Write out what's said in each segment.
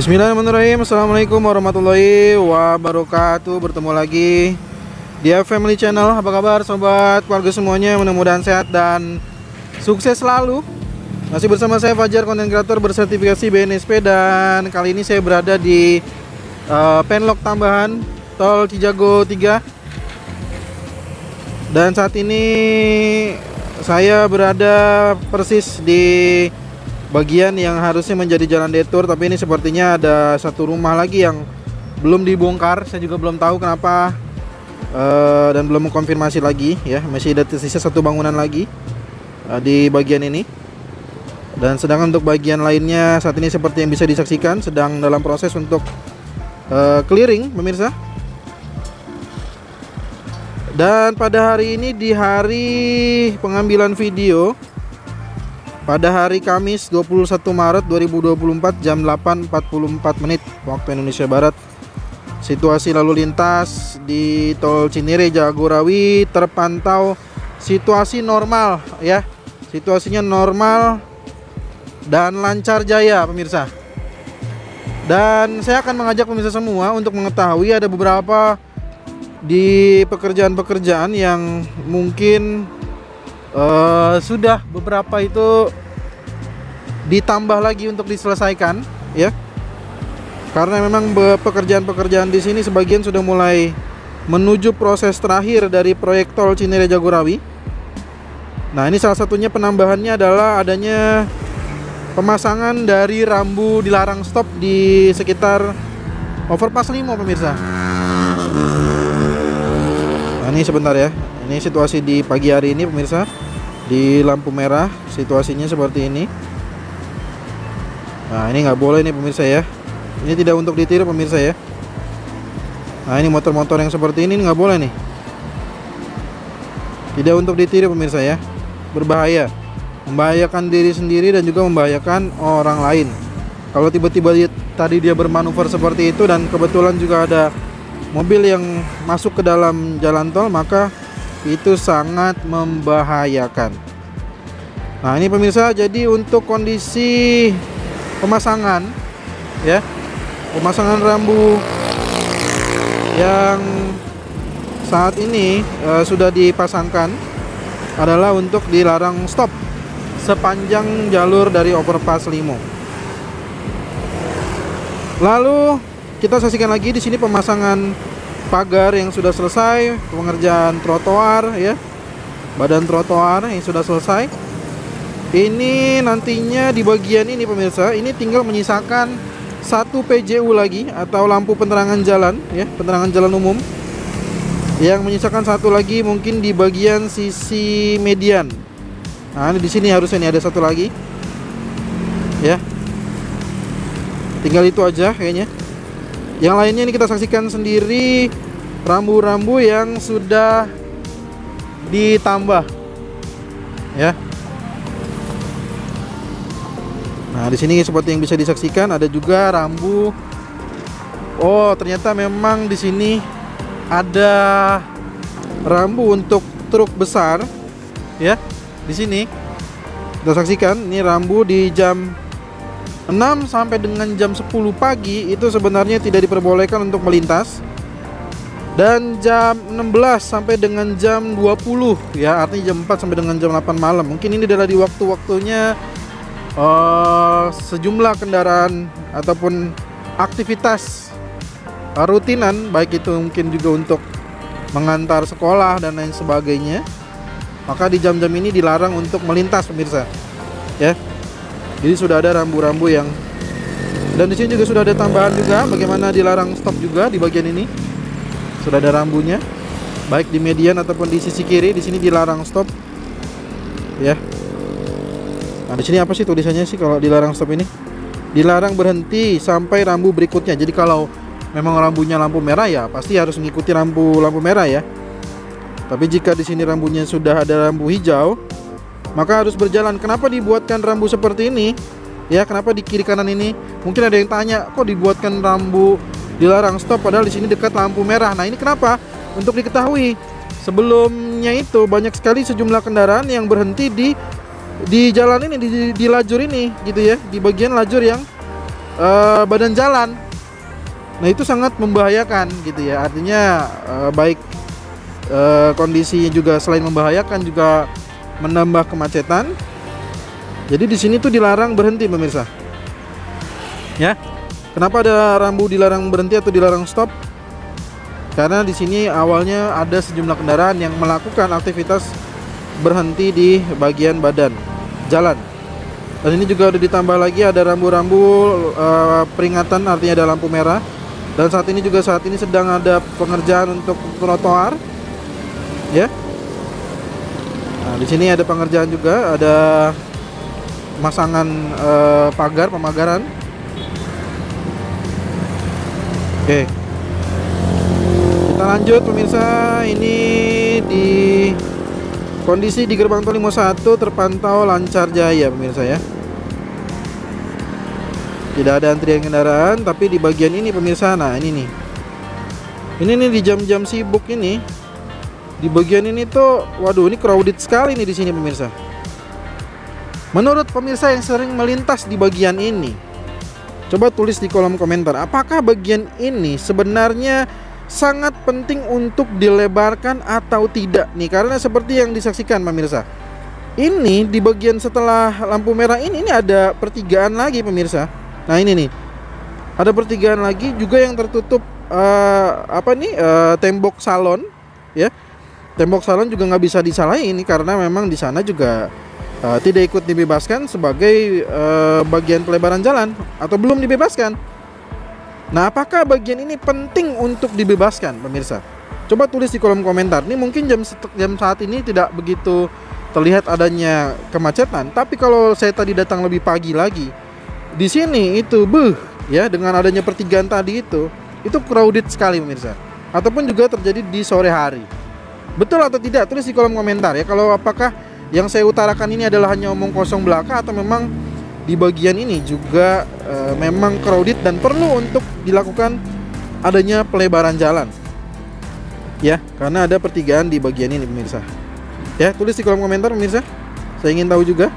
Bismillahirrahmanirrahim. Assalamualaikum warahmatullahi wabarakatuh. Bertemu lagi di Family Channel. Apa kabar sobat keluarga semuanya? Mudah-mudahan sehat dan sukses selalu. Masih bersama saya Fajar, konten kreator bersertifikasi BNSP. Dan kali ini saya berada di penlock tambahan Tol Cijago 3. Dan saat ini saya berada persis di bagian yang harusnya menjadi jalan detour, tapi ini sepertinya ada satu rumah lagi yang belum dibongkar. Saya juga belum tahu kenapa dan belum mengkonfirmasi lagi ya. Masih ada tersisa satu bangunan lagi di bagian ini. Dan sedangkan untuk bagian lainnya saat ini seperti yang bisa disaksikan sedang dalam proses untuk clearing pemirsa. Dan pada hari ini, di hari pengambilan video pada hari Kamis 21 Maret 2024 jam 8.44 menit waktu Indonesia Barat, situasi lalu lintas di Tol Cinere Jagorawi terpantau situasi normal ya. Situasinya normal dan lancar jaya pemirsa. Dan saya akan mengajak pemirsa semua untuk mengetahui ada beberapa di pekerjaan-pekerjaan yang mungkin sudah beberapa itu ditambah lagi untuk diselesaikan ya. Karena memang pekerjaan-pekerjaan di sini sebagian sudah mulai menuju proses terakhir dari proyek Tol Cinere Jagorawi. Nah, ini salah satunya penambahannya adalah adanya pemasangan dari rambu dilarang stop di sekitar overpass Limo pemirsa. Nah, ini sebentar ya. Ini situasi di pagi hari ini pemirsa. Di lampu merah situasinya seperti ini. Nah, ini nggak boleh nih pemirsa ya. Ini tidak untuk ditiru pemirsa ya. Nah, ini motor-motor yang seperti ini nggak boleh nih. Tidak untuk ditiru pemirsa ya. Berbahaya. Membahayakan diri sendiri dan juga membahayakan orang lain. Kalau tiba-tiba tadi dia bermanuver seperti itu dan kebetulan juga ada mobil yang masuk ke dalam jalan tol, maka itu sangat membahayakan. Nah, ini pemirsa, jadi untuk kondisi pemasangan ya, pemasangan rambu yang saat ini sudah dipasangkan adalah untuk dilarang stop sepanjang jalur dari overpass Limo. Lalu kita saksikan lagi di sini pemasangan pagar yang sudah selesai, pengerjaan trotoar ya, badan trotoar yang sudah selesai. Ini nantinya di bagian ini pemirsa, ini tinggal menyisakan satu PJU lagi atau lampu penerangan jalan ya, penerangan jalan umum, yang menyisakan satu lagi mungkin di bagian sisi median. Nah, di sini harusnya ini ada satu lagi ya. Tinggal itu aja kayaknya. Yang lainnya ini kita saksikan sendiri rambu-rambu yang sudah ditambah ya. Nah, di sini seperti yang bisa disaksikan ada juga rambu. Oh, ternyata memang di sini ada rambu untuk truk besar ya. Di sini kita saksikan ini rambu di jam 6 sampai dengan jam 10 pagi itu sebenarnya tidak diperbolehkan untuk melintas. Dan jam 16 sampai dengan jam 20 ya, artinya jam 4 sampai dengan jam 8 malam. Mungkin ini adalah di waktu-waktunya sejumlah kendaraan ataupun aktivitas rutinan, baik itu mungkin juga untuk mengantar sekolah dan lain sebagainya. Maka di jam-jam ini dilarang untuk melintas pemirsa ya. Jadi sudah ada rambu-rambu yang, dan di sini juga sudah ada tambahan juga bagaimana dilarang stop juga di bagian ini. Sudah ada rambunya baik di median ataupun di sisi kiri. Di sini dilarang stop ya. Nah, di sini apa sih tulisannya sih kalau dilarang stop ini? Dilarang berhenti sampai rambu berikutnya. Jadi kalau memang rambunya lampu merah ya pasti harus mengikuti lampu merah ya. Tapi jika di sini rambunya sudah ada rambu hijau, maka harus berjalan. Kenapa dibuatkan rambu seperti ini? Ya, kenapa di kiri kanan ini? Mungkin ada yang tanya, kok dibuatkan rambu dilarang stop padahal di sini dekat lampu merah. Nah, ini kenapa? Untuk diketahui, sebelumnya itu banyak sekali sejumlah kendaraan yang berhenti di jalan ini, di lajur ini gitu ya, di bagian lajur yang badan jalan. Nah itu sangat membahayakan gitu ya. Artinya baik kondisinya juga selain membahayakan juga menambah kemacetan. Jadi di sini tuh dilarang berhenti pemirsa. Ya. Kenapa ada rambu dilarang berhenti atau dilarang stop? Karena di sini awalnya ada sejumlah kendaraan yang melakukan aktivitas berhenti di bagian badan jalan. Dan ini juga udah ditambah lagi ada rambu-rambu peringatan, artinya ada lampu merah. Dan saat ini sedang ada pengerjaan untuk trotoar. Ya. Nah, di sini ada pengerjaan juga, ada pemasangan pagar, pemagaran. Oke. Kita lanjut pemirsa, ini di kondisi di gerbang tol Limo 1 terpantau lancar jaya pemirsa ya. Tidak ada antrian kendaraan, tapi di bagian ini pemirsa, nah ini nih. Ini nih di jam-jam sibuk ini. Di bagian ini tuh, waduh ini crowded sekali nih di sini pemirsa. Menurut pemirsa yang sering melintas di bagian ini, coba tulis di kolom komentar, apakah bagian ini sebenarnya sangat penting untuk dilebarkan atau tidak nih? Karena seperti yang disaksikan pemirsa, ini di bagian setelah lampu merah ini ada pertigaan lagi pemirsa. Nah ini nih, ada pertigaan lagi juga yang tertutup tembok salon ya. Tembok salon juga nggak bisa disalahin karena memang di sana juga tidak ikut dibebaskan sebagai bagian pelebaran jalan atau belum dibebaskan. Nah, apakah bagian ini penting untuk dibebaskan, pemirsa? Coba tulis di kolom komentar. Ini mungkin jam saat ini tidak begitu terlihat adanya kemacetan, tapi kalau saya tadi datang lebih pagi lagi, di sini itu ya, dengan adanya pertigaan tadi itu crowded sekali, pemirsa. Ataupun juga terjadi di sore hari. Betul atau tidak? Tulis di kolom komentar ya. Kalau apakah yang saya utarakan ini adalah hanya omong kosong belaka atau memang di bagian ini juga memang crowded dan perlu untuk dilakukan adanya pelebaran jalan ya, karena ada pertigaan di bagian ini pemirsa ya. Tulis di kolom komentar pemirsa, saya ingin tahu juga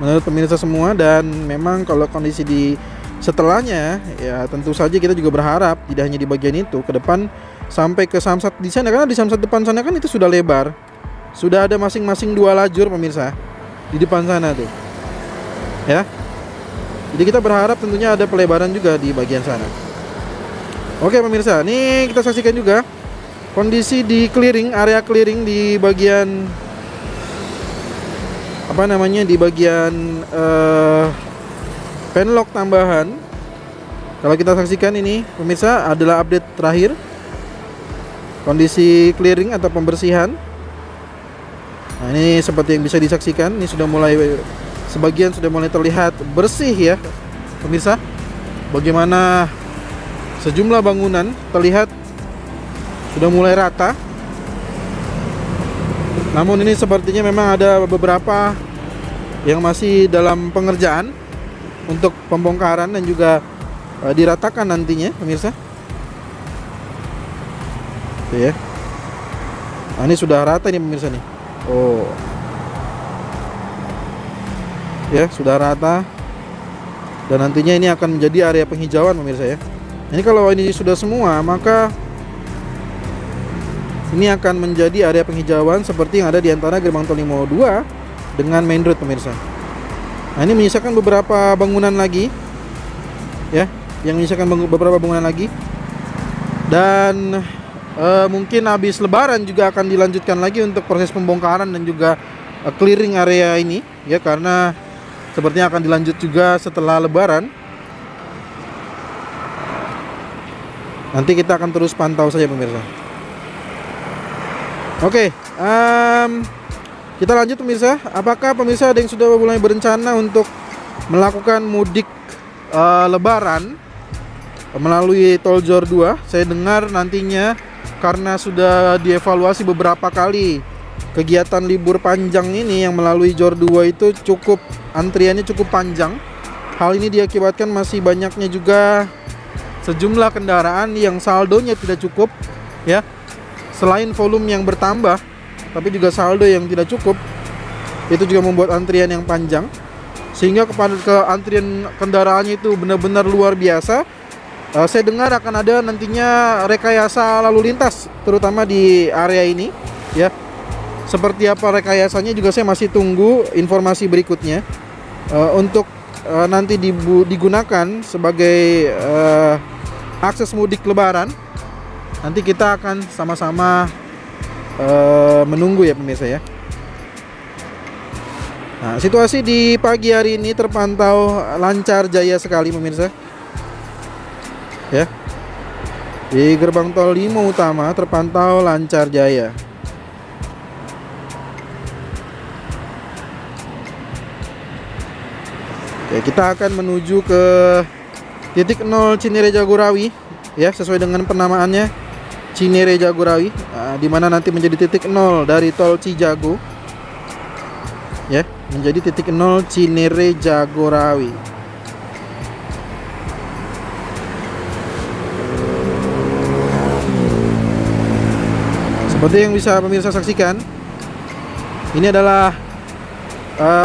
menurut pemirsa semua. Dan memang kalau kondisi di setelahnya ya, tentu saja kita juga berharap tidak hanya di bagian itu, ke depan sampai ke Samsat di sana, karena di Samsat depan sana kan itu sudah lebar, sudah ada masing-masing 2 lajur pemirsa di depan sana tuh ya. Jadi kita berharap tentunya ada pelebaran juga di bagian sana. Oke pemirsa, ini kita saksikan juga kondisi di area clearing di bagian di bagian penlock tambahan. Kalau kita saksikan ini pemirsa adalah update terakhir kondisi clearing atau pembersihan. Nah, ini seperti yang bisa disaksikan, ini sudah mulai, sebagian sudah mulai terlihat bersih ya pemirsa. Bagaimana sejumlah bangunan terlihat sudah mulai rata. Namun ini sepertinya memang ada beberapa yang masih dalam pengerjaan untuk pembongkaran dan juga diratakan nantinya pemirsa. Tuh ya. Nah, ini sudah rata nih pemirsa nih. Oh. Ya, sudah rata. Dan nantinya ini akan menjadi area penghijauan pemirsa ya. Ini kalau ini sudah semua, maka ini akan menjadi area penghijauan seperti yang ada di antara gerbang tol Limo 2 dengan main road pemirsa. Nah, ini menyisakan beberapa bangunan lagi ya, yang menyisakan beberapa bangunan lagi. Dan mungkin habis lebaran juga akan dilanjutkan lagi untuk proses pembongkaran dan juga clearing area ini ya, karena sepertinya akan dilanjut juga setelah lebaran. Nanti kita akan terus pantau saja pemirsa. Oke, kita lanjut pemirsa. Apakah pemirsa ada yang sudah mulai berencana untuk melakukan mudik lebaran melalui tol JOR 2? Saya dengar nantinya karena sudah dievaluasi beberapa kali kegiatan libur panjang ini yang melalui JOR 2 itu antriannya cukup panjang. Hal ini diakibatkan masih banyaknya juga sejumlah kendaraan yang saldonya tidak cukup ya. Selain volume yang bertambah, tapi juga saldo yang tidak cukup. Itu juga membuat antrian yang panjang. sehingga antrian kendaraannya itu benar-benar luar biasa. Saya dengar akan ada nantinya rekayasa lalu lintas terutama di area ini ya. Seperti apa rekayasanya juga saya masih tunggu informasi berikutnya untuk nanti digunakan sebagai akses mudik lebaran. Nanti kita akan sama-sama menunggu ya pemirsa ya. Nah, situasi di pagi hari ini terpantau lancar jaya sekali pemirsa. Ya. Di gerbang tol Limo Utama terpantau lancar jaya. Oke, kita akan menuju ke titik 0 Cinere Jagorawi ya, sesuai dengan penamaannya Cinere Jagorawi, di mana nanti menjadi titik 0 dari tol Cijago. Ya, menjadi titik 0 Cinere Jagorawi. Seperti yang bisa pemirsa saksikan, ini adalah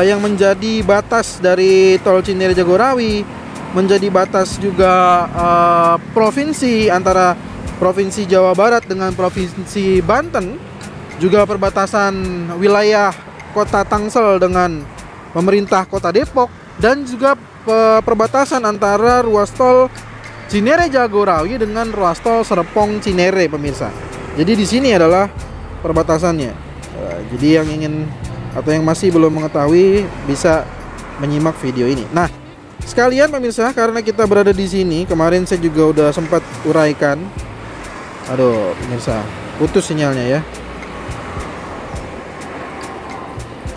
yang menjadi batas dari tol Cinere Jagorawi, menjadi batas juga provinsi antara Provinsi Jawa Barat dengan Provinsi Banten, juga perbatasan wilayah Kota Tangsel dengan pemerintah Kota Depok, dan juga perbatasan antara ruas tol Cinere Jagorawi dengan ruas tol Serpong Cinere pemirsa. Jadi di sini adalah perbatasannya. Jadi yang ingin atau yang masih belum mengetahui bisa menyimak video ini. Nah, sekalian pemirsa, karena kita berada di sini, kemarin saya juga udah sempat uraikan. Aduh, pemirsa, putus sinyalnya ya.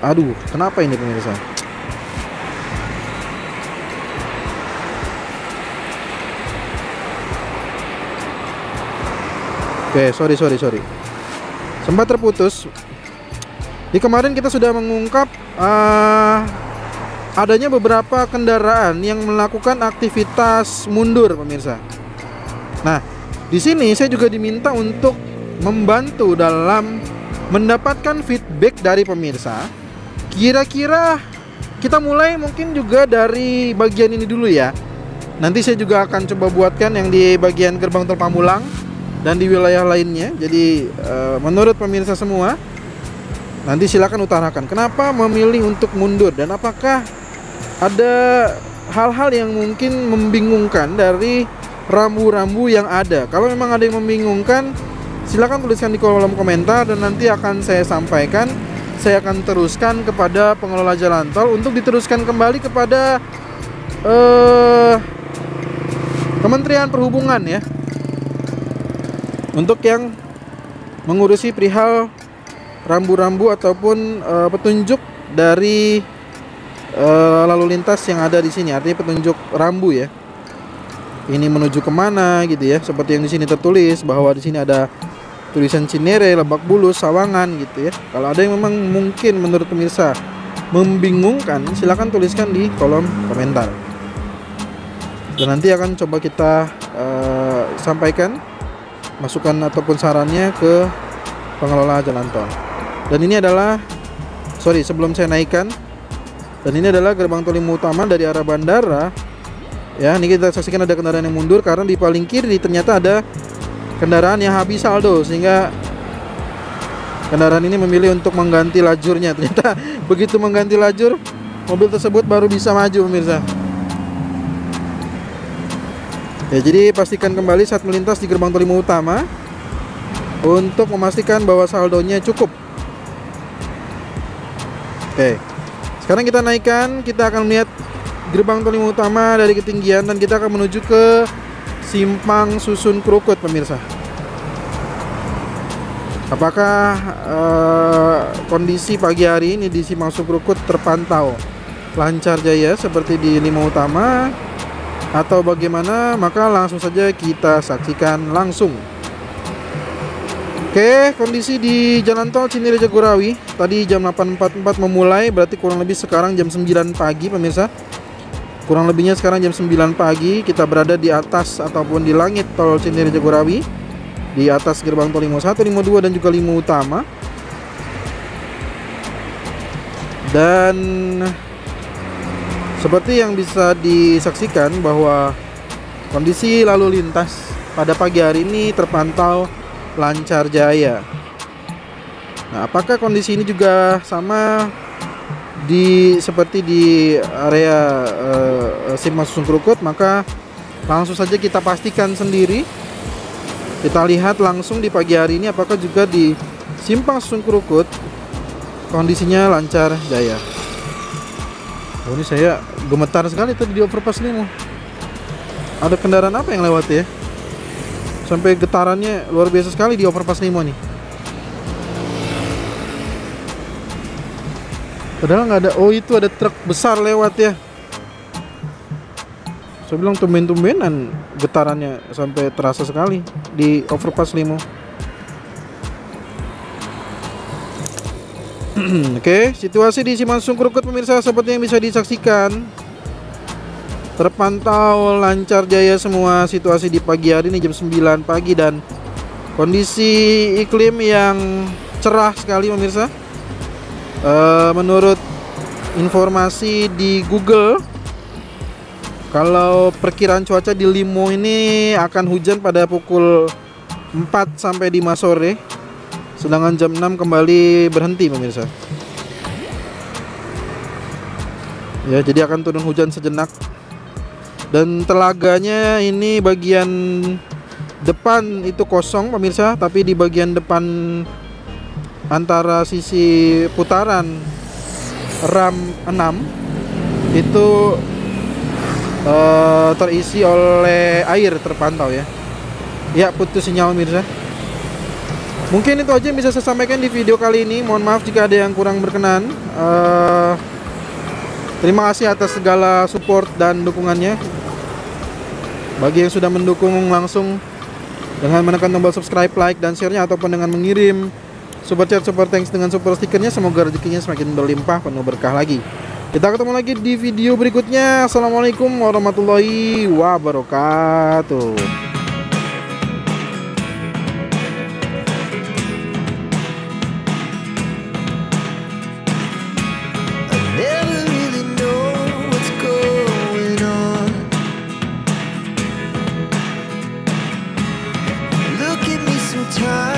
Aduh, kenapa ini pemirsa? Oke, sorry. Sempat terputus. Di kemarin kita sudah mengungkap adanya beberapa kendaraan yang melakukan aktivitas mundur pemirsa. Nah, di sini saya juga diminta untuk membantu dalam mendapatkan feedback dari pemirsa. Kira-kira kita mulai mungkin juga dari bagian ini dulu ya. Nanti saya juga akan coba buatkan yang di bagian gerbang tol Pamulang dan di wilayah lainnya. Jadi menurut pemirsa semua, nanti silakan utarakan kenapa memilih untuk mundur, dan apakah ada hal-hal yang mungkin membingungkan dari rambu-rambu yang ada. Kalau memang ada yang membingungkan, silakan tuliskan di kolom komentar dan nanti akan saya sampaikan. Saya akan teruskan kepada pengelola jalan tol untuk diteruskan kembali kepada Kementerian Perhubungan ya, untuk yang mengurusi perihal rambu-rambu ataupun petunjuk dari lalu lintas yang ada di sini. Artinya petunjuk rambu ya. Ini menuju kemana gitu ya. Seperti yang di sini tertulis bahwa di sini ada tulisan Cinere, Lebak Bulus, Sawangan gitu ya. Kalau ada yang memang mungkin menurut pemirsa membingungkan, silakan tuliskan di kolom komentar. Dan nanti akan coba kita sampaikan masukan ataupun sarannya ke pengelola jalan tol. Dan ini adalah, sebelum saya naikkan, dan ini adalah gerbang tol Limo Utama dari arah bandara. Ya, ini kita saksikan ada kendaraan yang mundur karena di paling kiri ternyata ada kendaraan yang habis saldo, sehingga kendaraan ini memilih untuk mengganti lajurnya. Ternyata begitu mengganti lajur, mobil tersebut baru bisa maju pemirsa. Ya, jadi pastikan kembali saat melintas di gerbang tol Limo Utama untuk memastikan bahwa saldonya cukup. Oke, sekarang kita naikkan, kita akan melihat gerbang tol Limo Utama dari ketinggian dan kita akan menuju ke Simpang Susun Krukut pemirsa. Apakah kondisi pagi hari ini di Simpang Susun Krukut terpantau lancar jaya seperti di Limo Utama atau bagaimana? Maka langsung saja kita saksikan langsung. Oke, kondisi di jalan tol Cinere Jagorawi tadi jam 8.44 memulai, berarti kurang lebih sekarang jam 9 pagi pemirsa. Kurang lebihnya sekarang jam 9 pagi, kita berada di atas ataupun di langit tol Cinere Jagorawi, di atas gerbang tol Limo 1, Limo 2 dan juga Limo Utama. Dan Seperti yang bisa disaksikan bahwa kondisi lalu lintas pada pagi hari ini terpantau lancar jaya. Nah, apakah kondisi ini juga sama seperti di area Simpang Susun Krukut? Maka langsung saja kita pastikan sendiri. Kita lihat langsung di pagi hari ini apakah juga di Simpang Susun Krukut kondisinya lancar jaya. Oh, ini saya gemetar sekali tadi di overpass Limo. Ada kendaraan apa yang lewat ya? Sampai getarannya luar biasa sekali di overpass Limo nih. Padahal nggak ada. Oh, itu ada truk besar lewat ya. Saya bilang tumben-tumbenan getarannya sampai terasa sekali di overpass Limo. Oke, situasi di Simpang Susun Krukut pemirsa seperti yang bisa disaksikan, terpantau lancar jaya semua situasi di pagi hari ini jam 9 pagi dan kondisi iklim yang cerah sekali pemirsa. Menurut informasi di Google, kalau perkiraan cuaca di Limo ini akan hujan pada pukul 4 sampai 5 sore. Sedangkan jam 6 kembali berhenti pemirsa. Ya, jadi akan turun hujan sejenak. Dan telaganya ini bagian depan itu kosong pemirsa, tapi di bagian depan antara sisi putaran ram 6 itu terisi oleh air terpantau ya. Ya, putus sinyal pemirsa. Mungkin itu aja yang bisa saya sampaikan di video kali ini. Mohon maaf jika ada yang kurang berkenan. Terima kasih atas segala support dan dukungannya. Bagi yang sudah mendukung langsung dengan menekan tombol subscribe, like, dan share-nya, ataupun dengan mengirim super chat, super thanks dengan super stikernya, semoga rezekinya semakin berlimpah, penuh berkah lagi. Kita ketemu lagi di video berikutnya. Assalamualaikum warahmatullahi wabarakatuh. Time